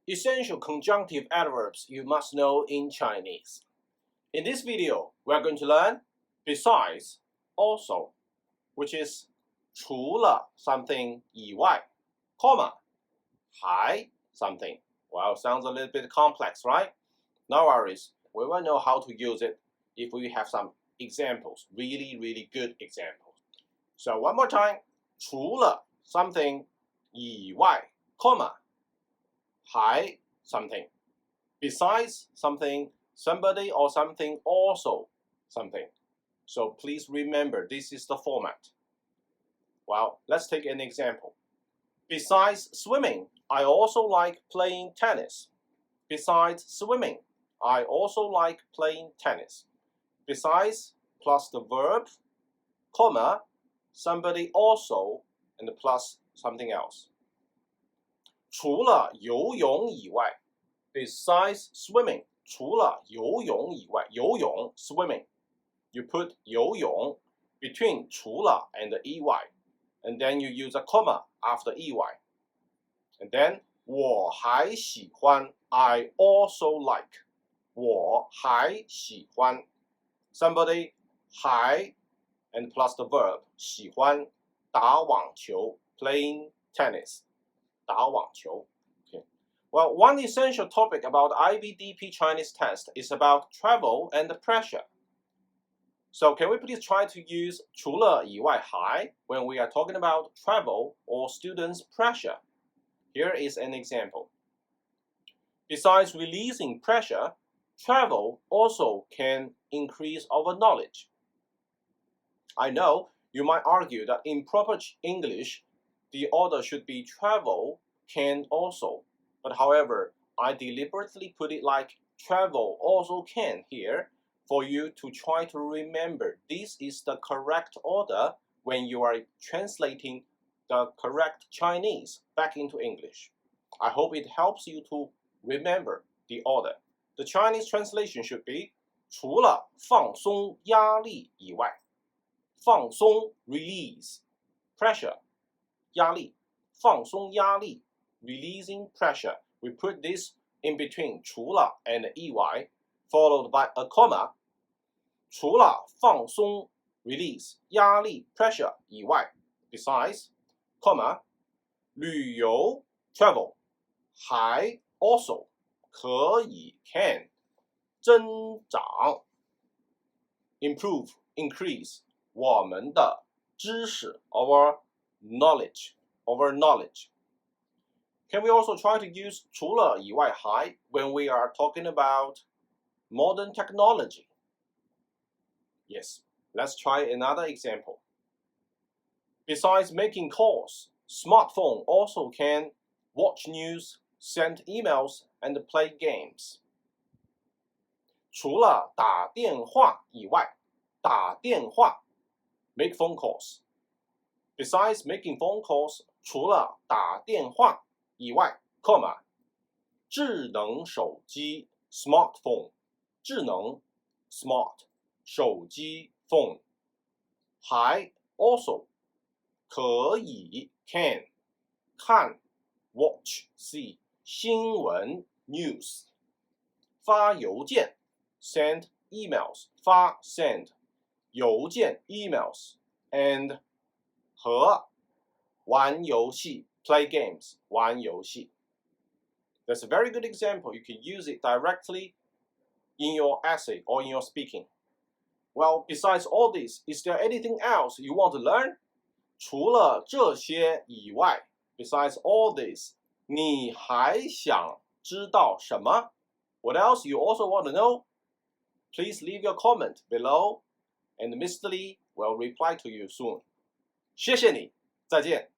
Essential conjunctive adverbs you must know in Chinese. In this video, we are going to learn besides, also, which is 除了 something 以外, comma, 还 something. Well, sounds a little bit complex, right? No worries, we will know how to use it if we have some examples, really good examples. So one more time, 除了 something 以外, comma, 还 something. Besides something, somebody or something also something. So please remember, this is the format. Well, let's take an example. Besides swimming, I also like playing tennis. Besides swimming, I also like playing tennis. Besides plus the verb, comma, somebody also, and plus something else. 除了游泳以外 besides swimming, 除了游泳以外 游泳 swimming, you put 游泳 between 除了 and EY, and then you use a comma after EY. And then 我还喜欢 I also like, 我还喜欢 somebody 还 and plus the verb 喜欢打网球 playing tennis 打网球 okay. Well, one essential topic about IBDP Chinese test is about travel and pressure. So can we please try to use 除了以外还 when we are talking about travel or students' pressure? Here is an example. Besides releasing pressure, travel also can increase our knowledge. I know you might argue that in proper English, the order should be travel can also. But however, I deliberately put it like travel also can here for you to try to remember this is the correct order when you are translating the correct Chinese back into English. I hope it helps you to remember the order. The Chinese translation should be 除了放松压力以外放松 release pressure 压力放松压力 releasing pressure. We put this in between 除了 and EY followed by a comma. 除了放松 release 压力 pressure 以外 besides comma 旅游 travel 还 also 可以 can 增长 improve increase 我们的知识 our knowledge. Can we also try to use 除了以外还 when we are talking about modern technology? Yes, let's try another example. Besides making calls, smartphone also can watch news, send emails, and play games. 除了打电话以外打电话 make phone calls. Besides making phone calls, 除了打电话以外 comma 智能手机 smartphone 智能 smart 手机 phone 还 also 可以 can 看 watch see 新闻 news 发邮件 send emails 发 send 邮件 emails and 和玩游戏 play games 玩游戏 That's a very good example. You can use it directly in your essay or in your speaking. Well, besides all this, is there anything else you want to learn? 除了这些以外 besides all this, 你还想知道什么? What else you also want to know? Please leave your comment below, and Mr. Li will reply to you soon. 谢谢你，再见。